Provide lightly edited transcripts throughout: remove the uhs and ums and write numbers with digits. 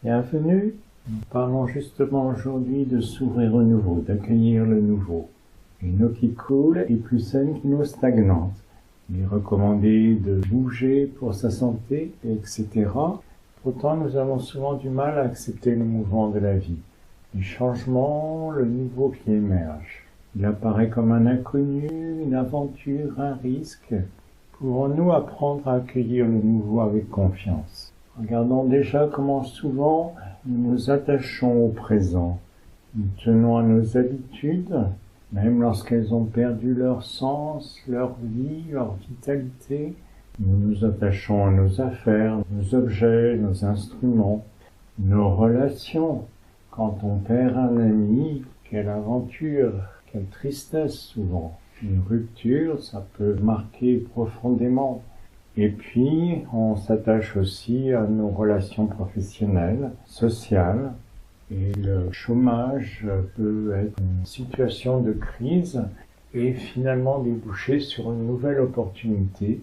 Bienvenue. Nous parlons justement aujourd'hui de s'ouvrir au nouveau, d'accueillir le nouveau. Une eau qui coule est plus saine qu'une eau stagnante. Il est recommandé de bouger pour sa santé, etc. Pourtant, nous avons souvent du mal à accepter le mouvement de la vie. Les changements, le nouveau qui émerge. Il apparaît comme un inconnu, une aventure, un risque. Pouvons-nous apprendre à accueillir le nouveau avec confiance? Regardons déjà comment souvent nous nous attachons au présent. Nous tenons à nos habitudes, même lorsqu'elles ont perdu leur sens, leur vie, leur vitalité. Nous nous attachons à nos affaires, nos objets, nos instruments, nos relations. Quand on perd un ami, quelle aventure, quelle tristesse souvent. Une rupture, ça peut marquer profondément. Et puis, on s'attache aussi à nos relations professionnelles, sociales. Et le chômage peut être une situation de crise et finalement déboucher sur une nouvelle opportunité,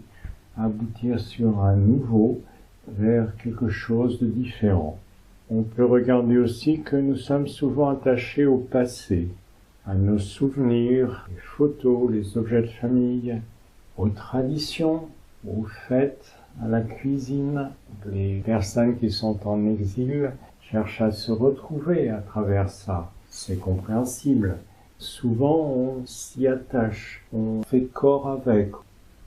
aboutir sur un nouveau, vers quelque chose de différent. On peut regarder aussi que nous sommes souvent attachés au passé, à nos souvenirs, les photos, les objets de famille, aux traditions, aux fêtes, à la cuisine. Les personnes qui sont en exil cherchent à se retrouver à travers ça. C'est compréhensible. Souvent, on s'y attache, on fait corps avec.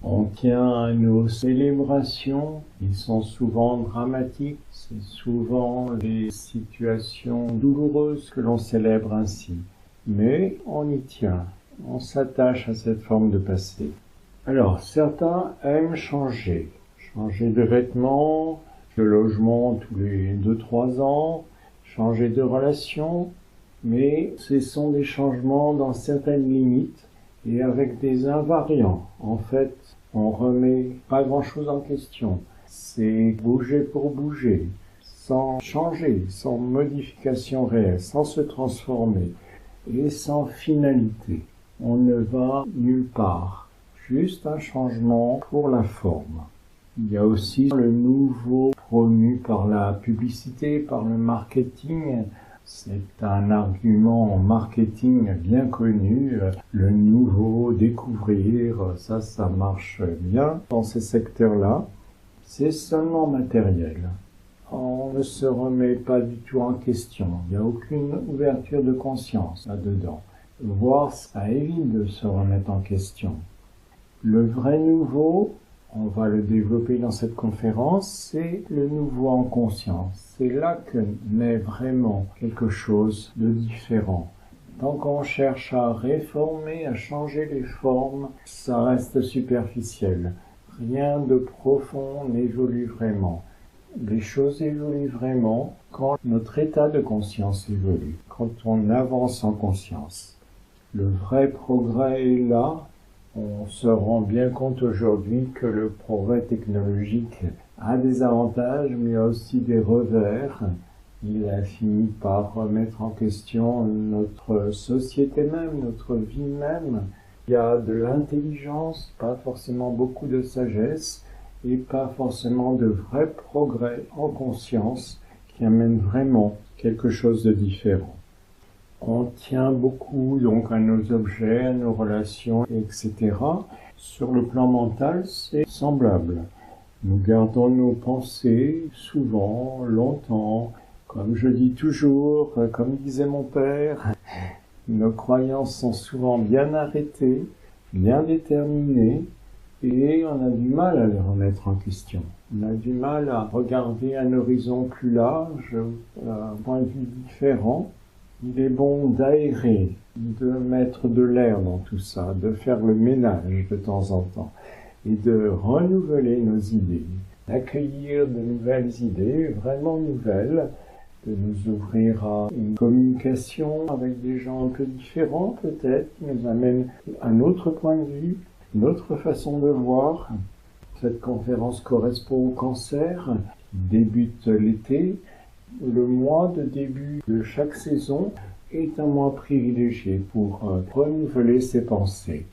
On tient à nos célébrations, qui sont souvent dramatiques. C'est souvent des situations douloureuses que l'on célèbre ainsi. Mais on y tient, on s'attache à cette forme de passé. Alors, certains aiment changer de vêtements, de logement tous les 2-3 ans, changer de relation, mais ce sont des changements dans certaines limites et avec des invariants. En fait, on remet pas grand-chose en question. C'est bouger pour bouger, sans changer, sans modification réelle, sans se transformer et sans finalité. On ne va nulle part. Juste un changement pour la forme. Il y a aussi le nouveau promu par la publicité, par le marketing. C'est un argument en marketing bien connu. Le nouveau, découvrir, ça marche bien dans ces secteurs-là. C'est seulement matériel. On ne se remet pas du tout en question. Il n'y a aucune ouverture de conscience là-dedans. Voire, ça évite de se remettre en question. Le vrai nouveau, on va le développer dans cette conférence, c'est le nouveau en conscience. C'est là que naît vraiment quelque chose de différent. Tant qu'on cherche à réformer, à changer les formes, ça reste superficiel. Rien de profond n'évolue vraiment. Les choses évoluent vraiment quand notre état de conscience évolue, quand on avance en conscience. Le vrai progrès est là. On se rend bien compte aujourd'hui que le progrès technologique a des avantages, mais il y a aussi des revers. Il a fini par remettre en question notre société même, notre vie même. Il y a de l'intelligence, pas forcément beaucoup de sagesse, et pas forcément de vrai progrès en conscience qui amène vraiment quelque chose de différent. On tient beaucoup donc à nos objets, à nos relations, etc. Sur le plan mental, c'est semblable. Nous gardons nos pensées souvent, longtemps, comme je dis toujours, comme disait mon père. Nos croyances sont souvent bien arrêtées, bien déterminées, et on a du mal à les remettre en question. On a du mal à regarder un horizon plus large, un point de vue différent. Il est bon d'aérer, de mettre de l'air dans tout ça, de faire le ménage de temps en temps et de renouveler nos idées, d'accueillir de nouvelles idées, vraiment nouvelles, de nous ouvrir à une communication avec des gens un peu différents peut-être, qui nous amènent un autre point de vue, une autre façon de voir. Cette conférence correspond au Cancer, qui débute l'été. Le mois de début de chaque saison est un mois privilégié pour renouveler ses pensées,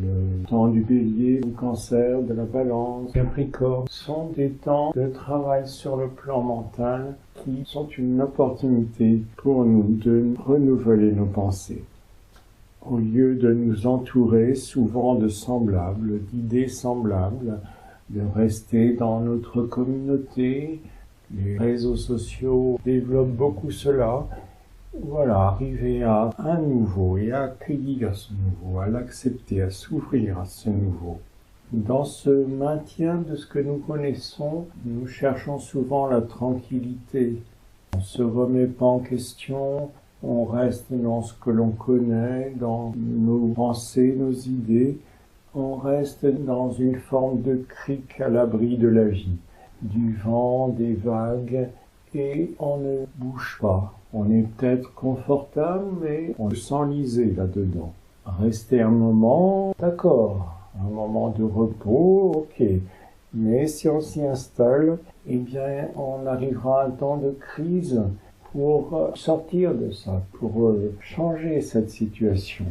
Le temps du Bélier, du Cancer, de la Balance, Capricorne sont des temps de travail sur le plan mental qui sont une opportunité pour nous de renouveler nos pensées. Au lieu de nous entourer souvent de semblables, d'idées semblables, de rester dans notre communauté, les réseaux sociaux développent beaucoup cela. Voilà, arriver à un nouveau et à accueillir ce nouveau, à l'accepter, à s'ouvrir à ce nouveau. Dans ce maintien de ce que nous connaissons, nous cherchons souvent la tranquillité. On ne se remet pas en question, on reste dans ce que l'on connaît, dans nos pensées, nos idées. On reste dans une forme de crique à l'abri de la vie, du vent, des vagues, et on ne bouge pas. On est peut-être confortable, mais on s'enlise là-dedans. Rester un moment, d'accord, un moment de repos, ok. Mais si on s'y installe, eh bien, on arrivera à un temps de crise pour sortir de ça, pour changer cette situation.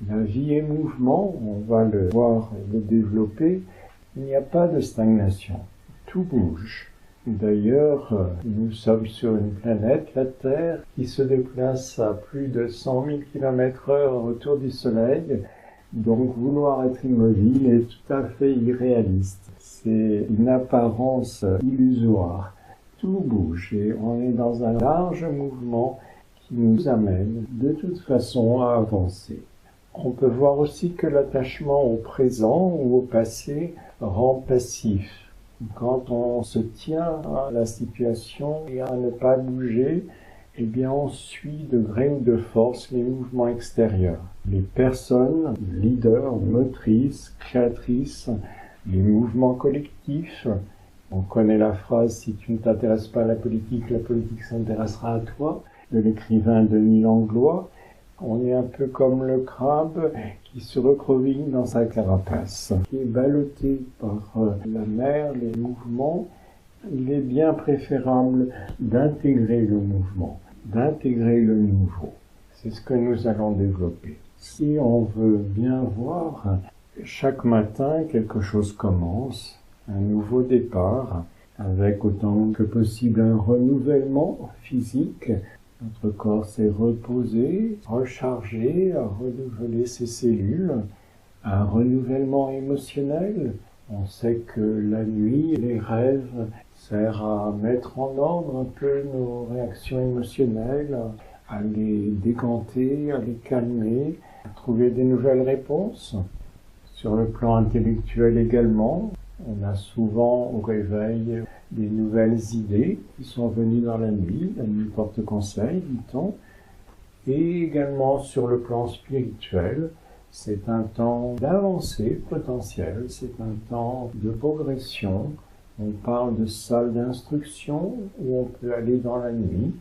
La vie est mouvement, on va le voir et le développer. Il n'y a pas de stagnation. Tout bouge. D'ailleurs, nous sommes sur une planète, la Terre, qui se déplace à plus de 100 000 km/h autour du Soleil. Donc vouloir être immobile est tout à fait irréaliste. C'est une apparence illusoire. Tout bouge et on est dans un large mouvement qui nous amène de toute façon à avancer. On peut voir aussi que l'attachement au présent ou au passé rend passif. Quand on se tient à la situation et à ne pas bouger, eh bien on suit de gré ou de force les mouvements extérieurs. Les personnes, leaders, motrices, créatrices, les mouvements collectifs. On connaît la phrase « Si tu ne t'intéresses pas à la politique s'intéressera à toi » de l'écrivain Denis Langlois. On est un peu comme le crabe qui se recrovigne dans sa carapace, qui est ballotté par la mer, les mouvements. Il est bien préférable d'intégrer le mouvement, d'intégrer le nouveau. C'est ce que nous allons développer. Si on veut bien voir, chaque matin, quelque chose commence, un nouveau départ, avec autant que possible un renouvellement physique. Notre corps s'est reposé, rechargé, a renouvelé ses cellules, un renouvellement émotionnel. On sait que la nuit, les rêves servent à mettre en ordre un peu nos réactions émotionnelles, à les décanter, à les calmer, à trouver des nouvelles réponses. Sur le plan intellectuel également, on a souvent au réveil des nouvelles idées qui sont venues dans la nuit porte conseil, dit-on. Et également sur le plan spirituel, c'est un temps d'avancée potentielle, c'est un temps de progression. On parle de salle d'instruction où on peut aller dans la nuit,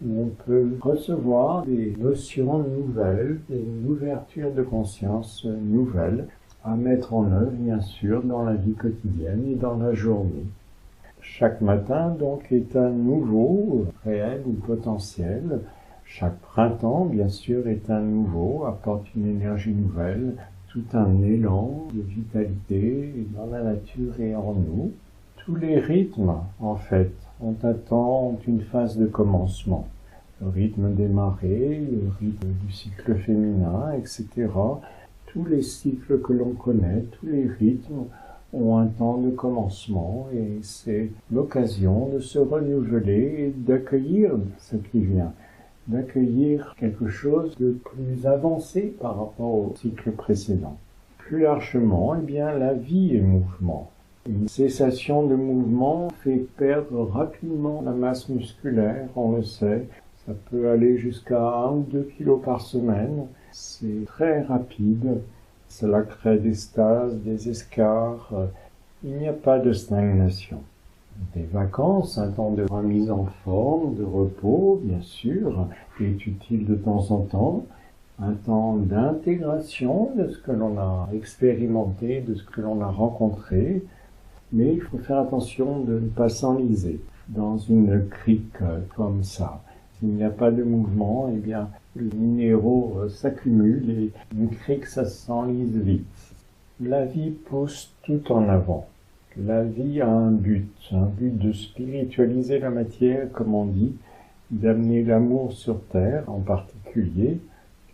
où on peut recevoir des notions nouvelles, une ouverture de conscience nouvelle à mettre en œuvre, bien sûr, dans la vie quotidienne et dans la journée. Chaque matin, donc, est un nouveau, réel ou potentiel. Chaque printemps, bien sûr, est un nouveau, apporte une énergie nouvelle, tout un élan de vitalité dans la nature et en nous. Tous les rythmes, en fait, ont un temps, ont une phase de commencement. Le rythme des marées, le rythme du cycle féminin, etc. Tous les cycles que l'on connaît, tous les rythmes ont un temps de commencement et c'est l'occasion de se renouveler et d'accueillir ce qui vient, d'accueillir quelque chose de plus avancé par rapport au cycle précédent. Plus largement, eh bien, la vie est mouvement. Une cessation de mouvement fait perdre rapidement la masse musculaire, on le sait. Ça peut aller jusqu'à 1 ou 2 kilos par semaine. C'est très rapide. Cela crée des stases, des escarres. Il n'y a pas de stagnation. Des vacances, un temps de remise en forme, de repos, bien sûr, est utile de temps en temps. Un temps d'intégration de ce que l'on a expérimenté, de ce que l'on a rencontré. Mais il faut faire attention de ne pas s'enliser dans une crique comme ça. S'il n'y a pas de mouvement, eh bien, les minéraux s'accumulent et une crique, ça s'enlise vite. La vie pousse tout en avant. La vie a un but de spiritualiser la matière, comme on dit, d'amener l'amour sur Terre en particulier.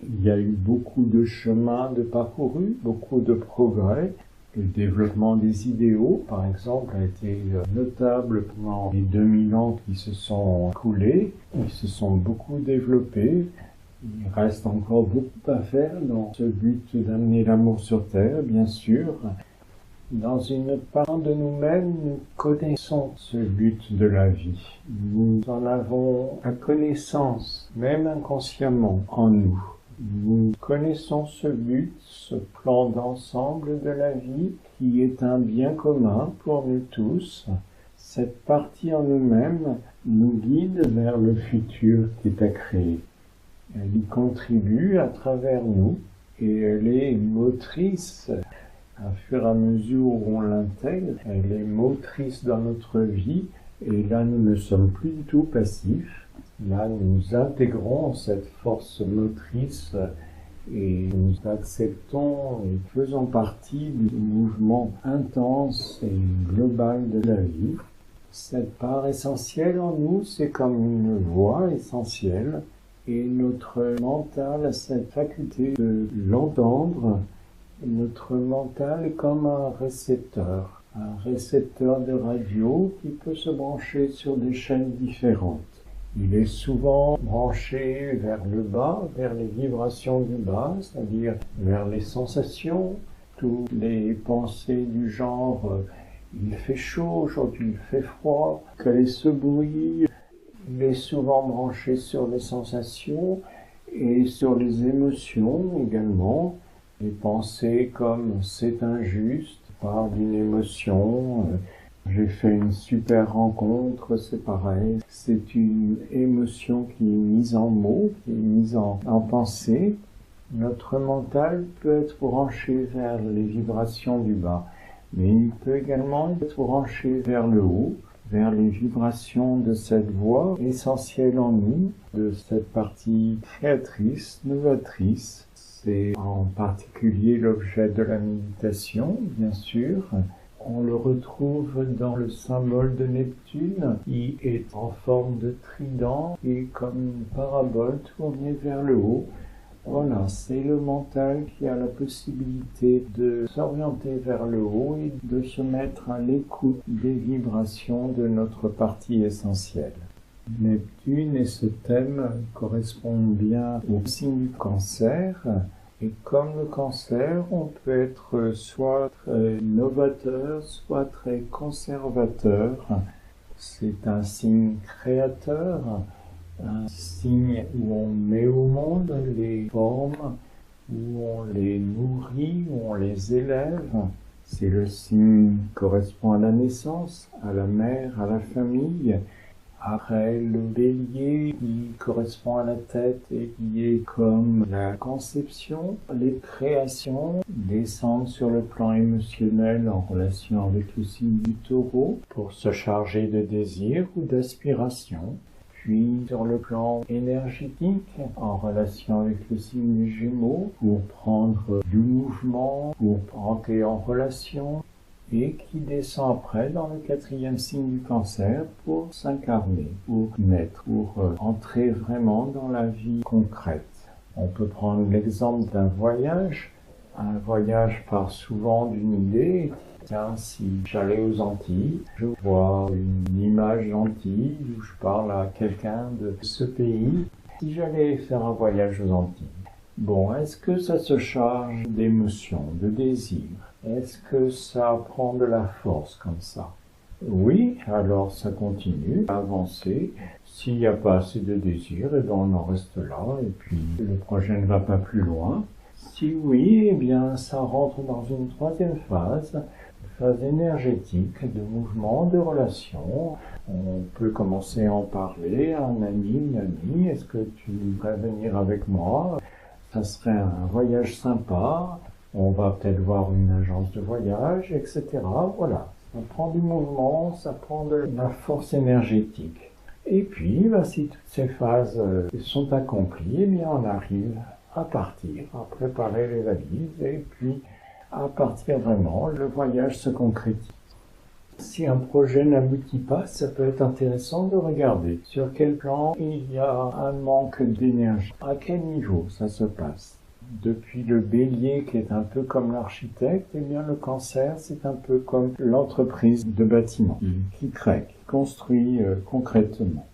Il y a eu beaucoup de chemins de parcourus, beaucoup de progrès. Le développement des idéaux, par exemple, a été notable pendant les 2000 ans qui se sont écoulés. Ils se sont beaucoup développés. Il reste encore beaucoup à faire dans ce but d'amener l'amour sur Terre, bien sûr. Dans une part de nous-mêmes, nous connaissons ce but de la vie. Nous en avons la connaissance, même inconsciemment, en nous. Nous connaissons ce but, ce plan d'ensemble de la vie qui est un bien commun pour nous tous. Cette partie en nous-mêmes nous guide vers le futur qui est à créer. Elle y contribue à travers nous et elle est motrice. À fur et à mesure où on l'intègre, elle est motrice dans notre vie et là nous ne sommes plus du tout passifs. Là, nous intégrons cette force motrice et nous acceptons et faisons partie du mouvement intense et global de la vie. Cette part essentielle en nous, c'est comme une voix essentielle et notre mental a cette faculté de l'entendre. Notre mental est comme un récepteur de radio qui peut se brancher sur des chaînes différentes. Il est souvent branché vers le bas, vers les vibrations du bas, c'est-à-dire vers les sensations, toutes les pensées du genre il fait chaud, aujourd'hui il fait froid, quel est ce bruit. Il est souvent branché sur les sensations et sur les émotions également. Les pensées comme c'est injuste, par d'une émotion. J'ai fait une super rencontre, c'est pareil. C'est une émotion qui est mise en mots, qui est mise en pensée. Notre mental peut être branché vers les vibrations du bas, mais il peut également être branché vers le haut, vers les vibrations de cette voix essentielle en nous, de cette partie créatrice, novatrice. C'est en particulier l'objet de la méditation, bien sûr. On le retrouve dans le symbole de Neptune, qui est en forme de trident et comme une parabole tournée vers le haut. Voilà, c'est le mental qui a la possibilité de s'orienter vers le haut et de se mettre à l'écoute des vibrations de notre partie essentielle. Neptune et ce thème correspondent bien au signe du Cancer. Et comme le Cancer, on peut être soit très novateur, soit très conservateur. C'est un signe créateur, un signe où on met au monde les formes, où on les nourrit, où on les élève. C'est le signe qui correspond à la naissance, à la mère, à la famille. Après, le Bélier qui correspond à la tête et qui est comme la conception, les créations descendent sur le plan émotionnel en relation avec le signe du Taureau pour se charger de désirs ou d'aspirations. Puis sur le plan énergétique, en relation avec le signe du Gémeaux, pour prendre du mouvement, pour entrer en relation, et qui descend après dans le 4e signe du Cancer pour s'incarner, pour naître, pour entrer vraiment dans la vie concrète. On peut prendre l'exemple d'un voyage. Un voyage part souvent d'une idée. Tiens, si j'allais aux Antilles, je vois une image d'Antilles où je parle à quelqu'un de ce pays. Si j'allais faire un voyage aux Antilles, bon, est-ce que ça se charge d'émotions, de désirs? Est-ce que ça prend de la force comme ça? Oui, alors ça continue à avancer. S'il n'y a pas assez de désir, eh bien on en reste là et puis le projet ne va pas plus loin. Si oui, eh bien ça rentre dans une 3e phase, une phase énergétique de mouvement, de relation. On peut commencer à en parler à un ami, une amie. Est-ce que tu voudrais venir avec moi? Ça serait un voyage sympa. On va peut-être voir une agence de voyage, etc. Voilà, ça prend du mouvement, ça prend de la force énergétique. Et puis, si toutes ces phases sont accomplies, eh bien on arrive à partir, à préparer les valises et puis à partir vraiment, le voyage se concrétise. Si un projet n'aboutit pas, ça peut être intéressant de regarder sur quel plan il y a un manque d'énergie, à quel niveau ça se passe. Depuis le Bélier qui est un peu comme l'architecte, eh bien le Cancer c'est un peu comme l'entreprise de bâtiment qui crée, qui construit concrètement.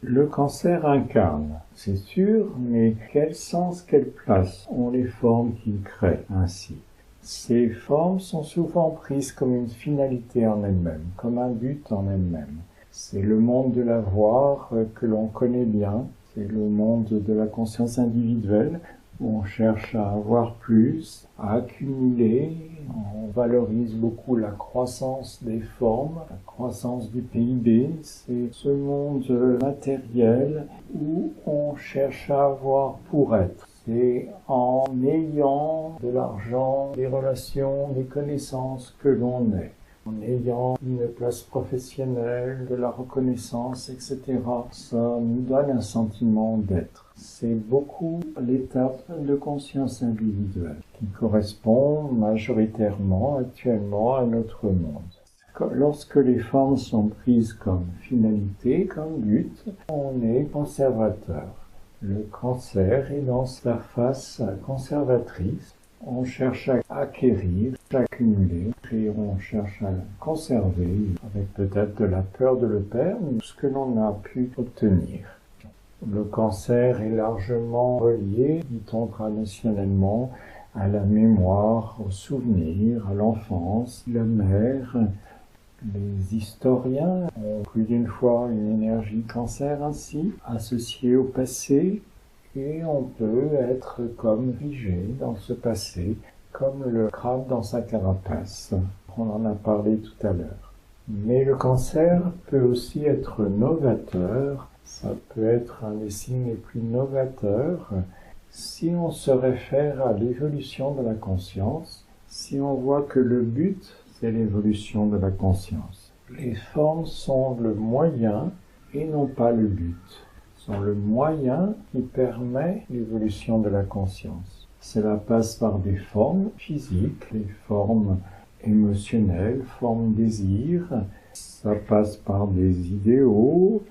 Le Cancer incarne, c'est sûr, mais quel sens, quelle place ont les formes qu'il crée ainsi? Ces formes sont souvent prises comme une finalité en elles-mêmes, comme un but en elles-mêmes. C'est le monde de l'avoir que l'on connaît bien, c'est le monde de la conscience individuelle, où on cherche à avoir plus, à accumuler, on valorise beaucoup la croissance des formes, la croissance du PIB, c'est ce monde matériel où on cherche à avoir pour être. C'est en ayant de l'argent, des relations, des connaissances que l'on est. En ayant une place professionnelle, de la reconnaissance, etc. Ça nous donne un sentiment d'être. C'est beaucoup l'étape de conscience individuelle qui correspond majoritairement actuellement à notre monde. Lorsque les formes sont prises comme finalité, comme but, on est conservateur. Le Cancer est dans sa face conservatrice. On cherche à acquérir, à accumuler, et on cherche à conserver, avec peut-être de la peur de le perdre, ce que l'on a pu obtenir. Le Cancer est largement relié, dit-on traditionnellement, à la mémoire, au souvenir, à l'enfance, la mère. Les historiens ont plus d'une fois une énergie Cancer ainsi, associée au passé, et on peut être comme figé dans ce passé, comme le crabe dans sa carapace. On en a parlé tout à l'heure. Mais le Cancer peut aussi être novateur, ça peut être un des signes les plus novateurs, si on se réfère à l'évolution de la conscience, si on voit que le but, c'est l'évolution de la conscience. Les formes sont le moyen et non pas le but. Sont le moyen qui permet l'évolution de la conscience. Cela passe par des formes physiques, des formes émotionnelles, formes désir, ça passe par des idéaux,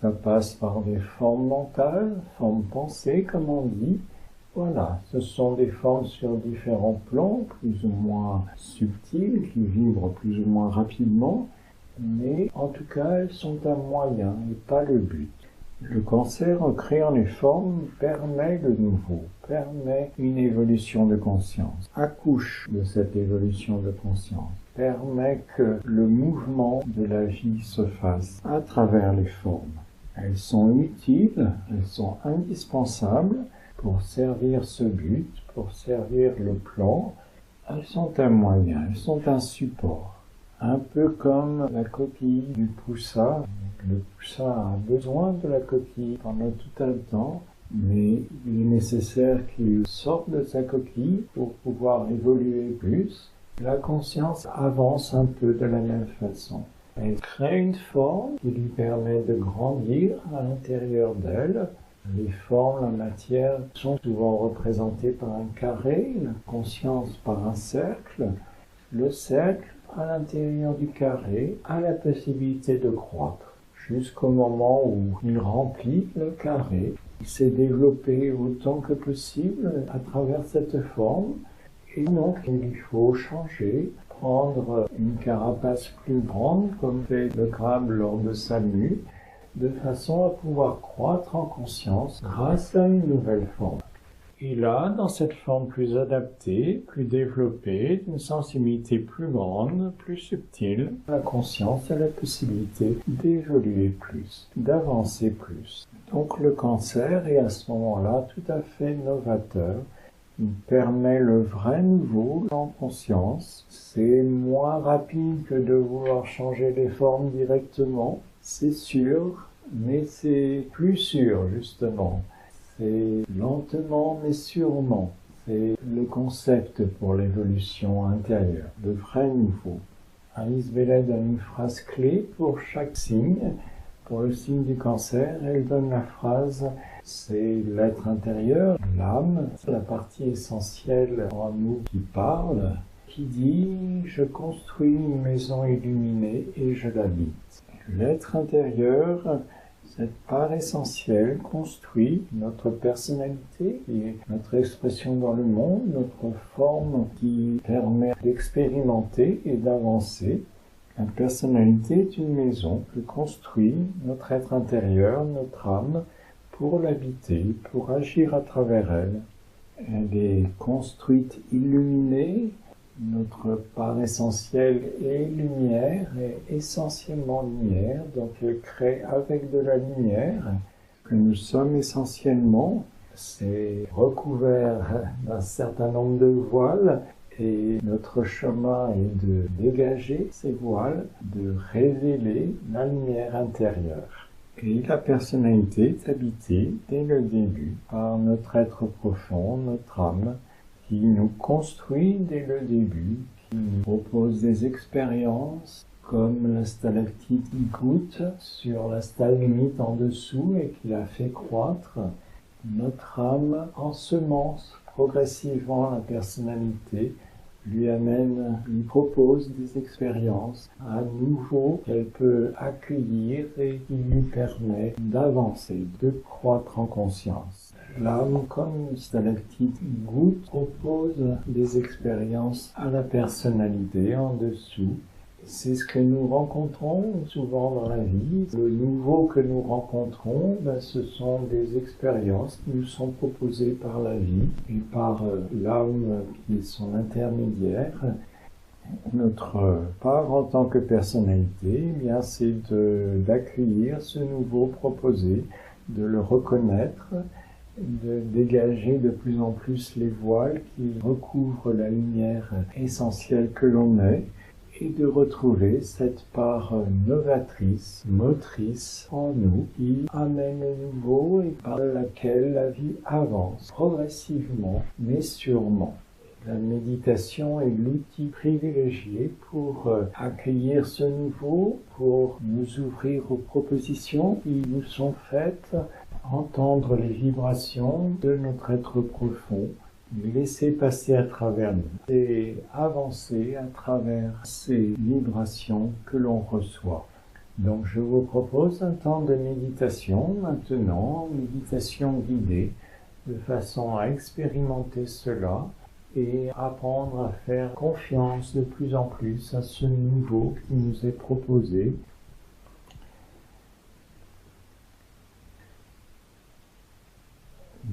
ça passe par des formes mentales, formes pensées comme on dit. Voilà, ce sont des formes sur différents plans, plus ou moins subtils, qui vibrent plus ou moins rapidement, mais en tout cas elles sont un moyen et pas le but. Le Cancer, en créant les formes, permet le nouveau, permet une évolution de conscience, accouche de cette évolution de conscience, permet que le mouvement de la vie se fasse à travers les formes. Elles sont utiles, elles sont indispensables pour servir ce but, pour servir le plan. Elles sont un moyen, elles sont un support. Un peu comme la coquille du poussin. Le poussin a besoin de la coquille pendant tout un temps, mais il est nécessaire qu'il sorte de sa coquille pour pouvoir évoluer plus. La conscience avance un peu de la même façon. Elle crée une forme qui lui permet de grandir à l'intérieur d'elle. Les formes, la matière, sont souvent représentées par un carré, la conscience par un cercle. Le cercle, à l'intérieur du carré, a la possibilité de croître, jusqu'au moment où il remplit le carré. Il s'est développé autant que possible à travers cette forme, et donc il faut changer, prendre une carapace plus grande, comme fait le crabe lors de sa mue, de façon à pouvoir croître en conscience grâce à une nouvelle forme. Et là, dans cette forme plus adaptée, plus développée, d'une sensibilité plus grande, plus subtile, la conscience a la possibilité d'évoluer plus, d'avancer plus. Donc le Cancer est à ce moment-là tout à fait novateur. Il permet le vrai nouveau en conscience. C'est moins rapide que de vouloir changer les formes directement, c'est sûr, mais c'est plus sûr justement. C'est lentement mais sûrement. C'est le concept pour l'évolution intérieure, le vrai nouveau. Alice Bellet donne une phrase clé pour chaque signe. Pour le signe du Cancer, elle donne la phrase « c'est l'être intérieur, l'âme, c'est la partie essentielle en nous qui parle ». qui dit « Je construis une maison illuminée et je l'habite ». L'être intérieur, cette part essentielle, construit notre personnalité et notre expression dans le monde, notre forme qui permet d'expérimenter et d'avancer. La personnalité est une maison que construit notre être intérieur, notre âme, pour l'habiter, pour agir à travers elle. Elle est construite illuminée. Notre part essentielle est lumière, est essentiellement lumière, donc elle crée avec de la lumière. Que nous sommes essentiellement, c'est recouvert d'un certain nombre de voiles, et notre chemin est de dégager ces voiles, de révéler la lumière intérieure. Et la personnalité est habitée dès le début par notre être profond, notre âme, qui nous construit dès le début, qui nous propose des expériences comme la stalactite qui goutte sur la stalagmite en dessous et qui la fait croître. Notre âme ensemence progressivement la personnalité, lui propose des expériences à nouveau qu'elle peut accueillir et qui lui permet d'avancer, de croître en conscience. L'âme, comme une stalactite goutte, propose des expériences à la personnalité en dessous. C'est ce que nous rencontrons souvent dans la vie. Le nouveau que nous rencontrons, ce sont des expériences qui nous sont proposées par la vie et par l'âme qui est son intermédiaire. Notre part en tant que personnalité, c'est d'accueillir ce nouveau proposé, de le reconnaître, de dégager de plus en plus les voiles qui recouvrent la lumière essentielle que l'on est, et de retrouver cette part novatrice, motrice en nous, qui amène le nouveau et par laquelle la vie avance progressivement, mais sûrement. La méditation est l'outil privilégié pour accueillir ce nouveau, pour nous ouvrir aux propositions qui nous sont faites, entendre les vibrations de notre être profond, laisser passer à travers nous et avancer à travers ces vibrations que l'on reçoit. Donc je vous propose un temps de méditation maintenant, méditation guidée, de façon à expérimenter cela et apprendre à faire confiance de plus en plus à ce nouveau qui nous est proposé.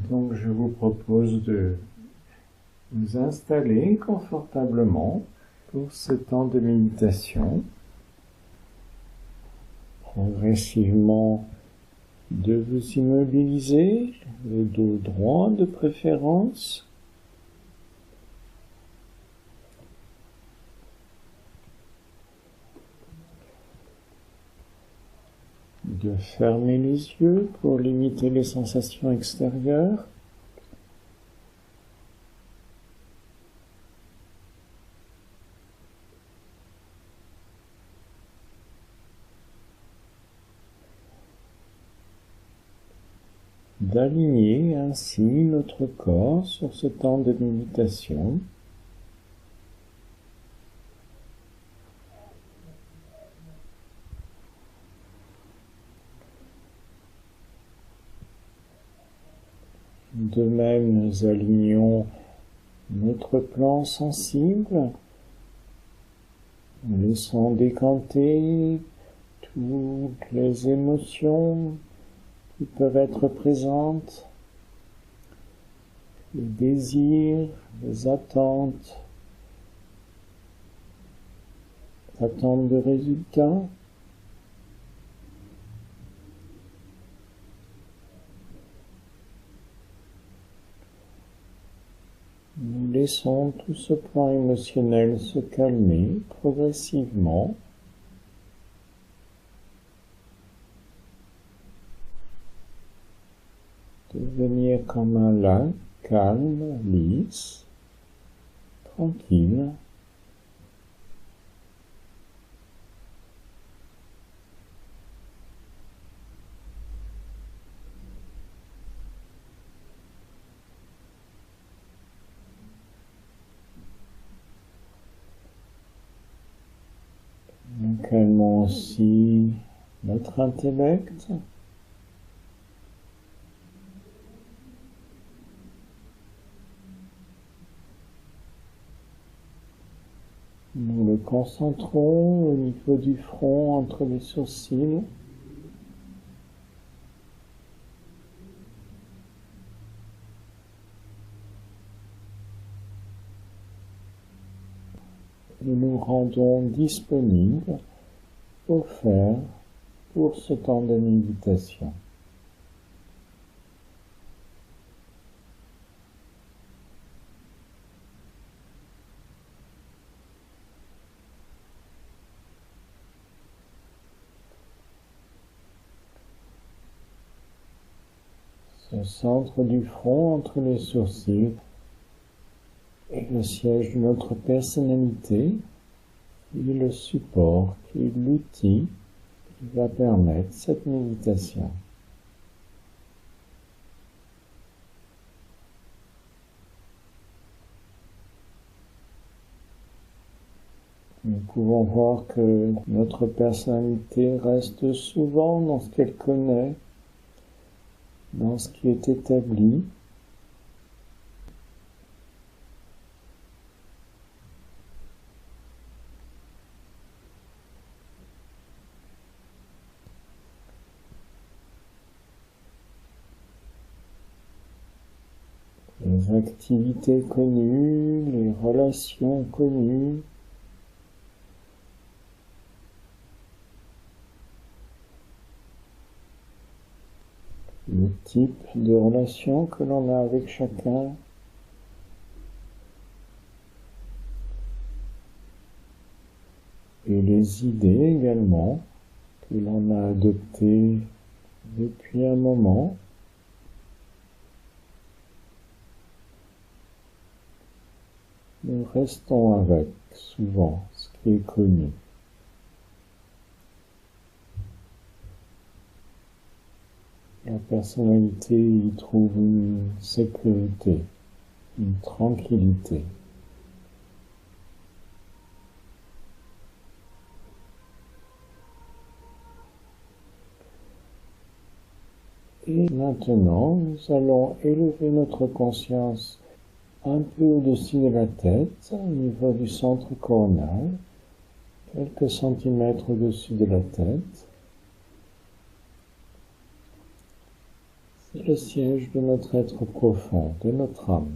Donc je vous propose de vous installer confortablement pour ce temps de méditation. Progressivement de vous immobiliser, le dos droit de préférence. De fermer les yeux pour limiter les sensations extérieures. D'aligner ainsi notre corps sur ce temps de méditation. De même, nous alignons notre plan sensible, en laissant décanter toutes les émotions qui peuvent être présentes, les désirs, les attentes de résultats. Nous laissons tout ce plan émotionnel se calmer progressivement. Devenir comme un lac, calme, lisse, tranquille. calmons aussi notre intellect. Nous le concentrons au niveau du front, entre les sourcils. Et nous rendons disponibles, offerts pour ce temps de méditation. Ce centre du front entre les sourcils est le siège de notre personnalité et le support qui est l'outil qui va permettre cette méditation. Nous pouvons voir que notre personnalité reste souvent dans ce qu'elle connaît, dans ce qui est établi. Les activités connues, les relations connues, le type de relation que l'on a avec chacun, et les idées également que l'on a adoptées depuis un moment. Nous restons avec souvent ce qui est connu. La personnalité y trouve une sécurité, une tranquillité. Et maintenant, nous allons élever notre conscience un peu au-dessus de la tête, au niveau du centre coronal, quelques centimètres au-dessus de la tête. C'est le siège de notre être profond, de notre âme.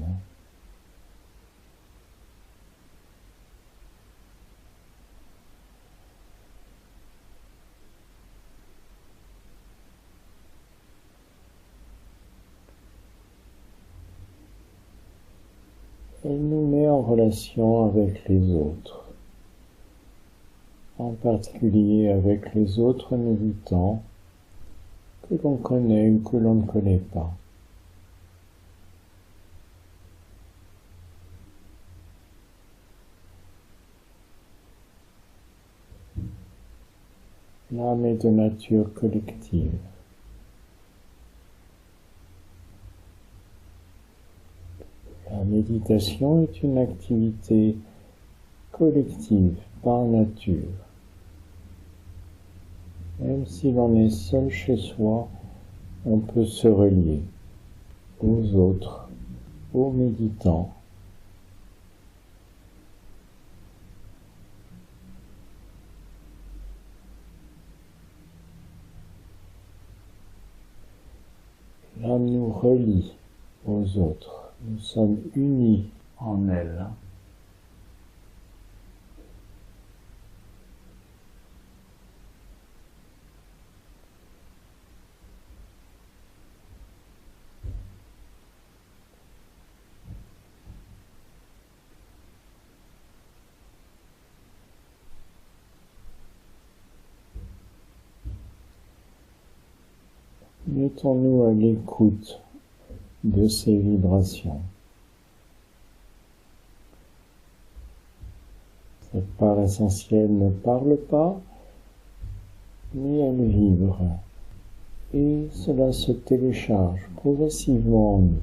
Elle nous met en relation avec les autres, en particulier avec les autres méditants que l'on connaît ou que l'on ne connaît pas. L'âme est de nature collective. La méditation est une activité collective par nature. Même si l'on est seul chez soi, on peut se relier aux autres, aux méditants. L'âme nous relie aux autres. Nous sommes unis en elle. Mettons-nous à l'écoute de ces vibrations. Cette part essentielle ne parle pas, mais elle vibre. Et cela se télécharge progressivement en nous.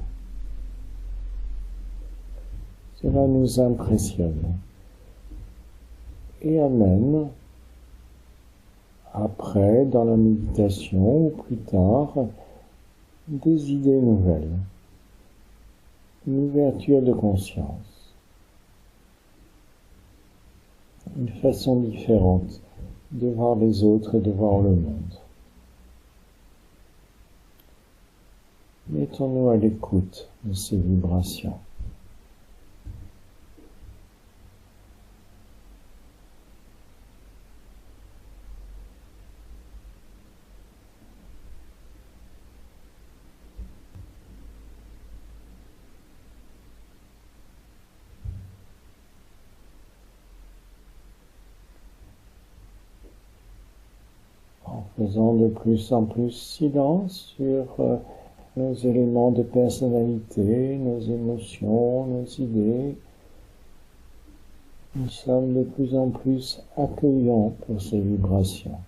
Cela nous impressionne et amène après, dans la méditation ou plus tard, des idées nouvelles, une ouverture de conscience, une façon différente de voir les autres et de voir le monde. Mettons-nous à l'écoute de ces vibrations. En faisant de plus en plus silence sur nos éléments de personnalité, nos émotions, nos idées. Nous sommes de plus en plus accueillants pour ces vibrations.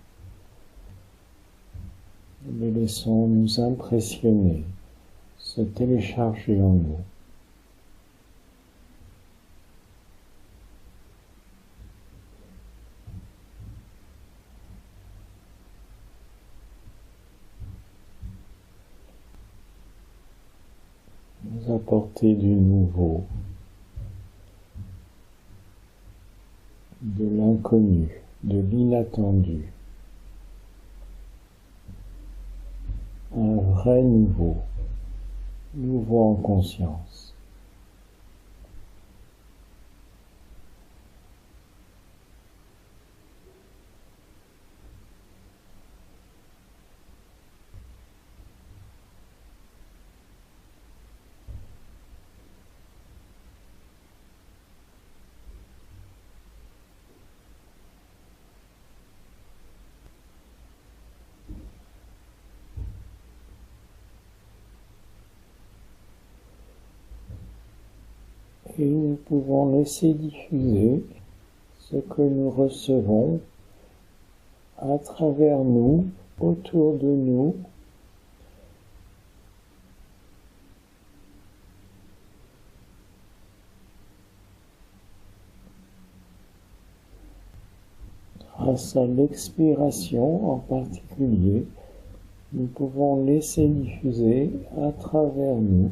Nous les laissons nous impressionner, se télécharger en nous. Nous apporter du nouveau, de l'inconnu, de l'inattendu. Un vrai nouveau, nouveau en conscience. Et nous pouvons laisser diffuser ce que nous recevons à travers nous, autour de nous, grâce à l'expiration en particulier. Nous pouvons laisser diffuser à travers nous,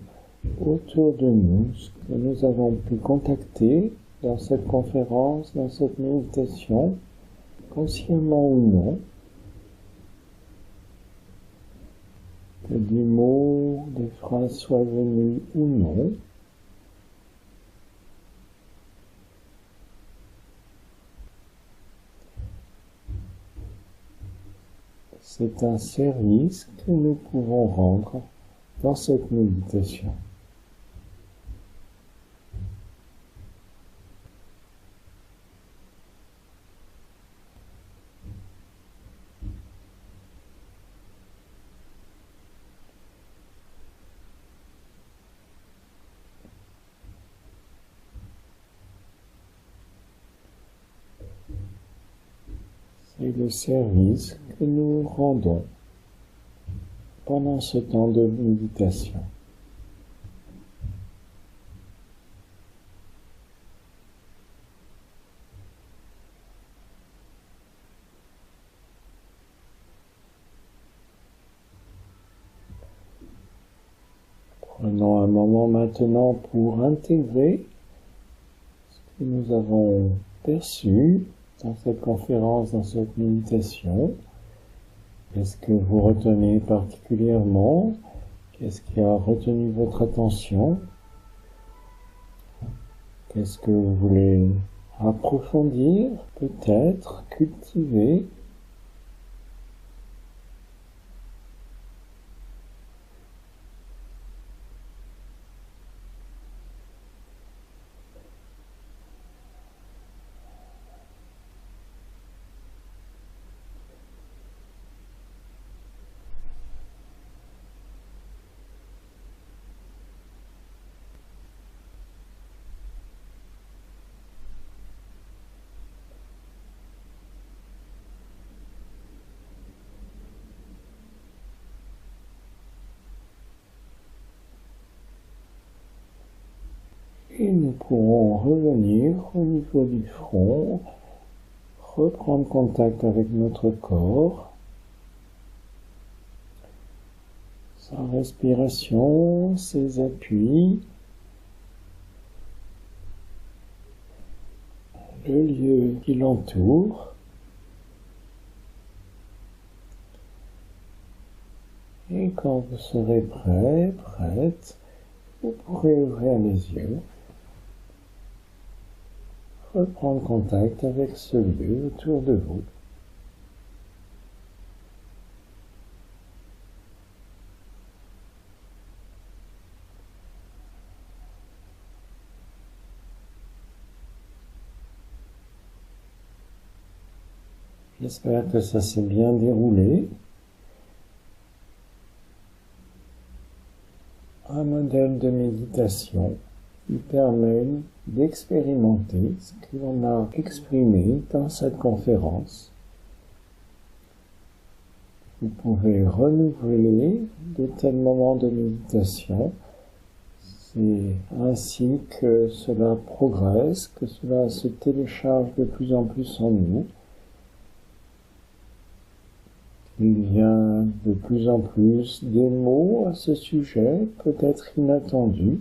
autour de nous, ce que nous avons pu contacter dans cette conférence, dans cette méditation, consciemment ou non, que des mots, des phrases soient venus ou non. C'est un service que nous pouvons rendre dans cette méditation. C'est le service que nous rendons pendant ce temps de méditation. Prenons un moment maintenant pour intégrer ce que nous avons perçu dans cette conférence, dans cette méditation. Qu'est-ce que vous retenez particulièrement? Qu'est-ce qui a retenu votre attention? Qu'est-ce que vous voulez approfondir, peut-être, cultiver? Et nous pourrons revenir au niveau du front, reprendre contact avec notre corps, sa respiration, ses appuis, le lieu qui l'entoure. Et quand vous serez prêt, prête, vous pourrez ouvrir les yeux, reprendre contact avec ce lieu autour de vous. J'espère que ça s'est bien déroulé. Un modèle de méditation qui permet d'expérimenter ce que l'on a exprimé dans cette conférence. Vous pouvez renouveler de tels moments de méditation. C'est ainsi que cela progresse, que cela se télécharge de plus en plus en nous. Il y a de plus en plus des mots à ce sujet, peut-être inattendus,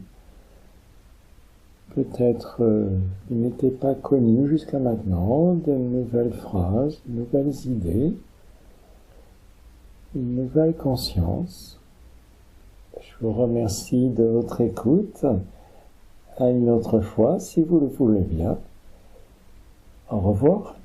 peut-être qui n'étaient pas connus jusqu'à maintenant, de nouvelles phrases, de nouvelles idées, une nouvelle conscience. Je vous remercie de votre écoute. À une autre fois, si vous le voulez bien. Au revoir.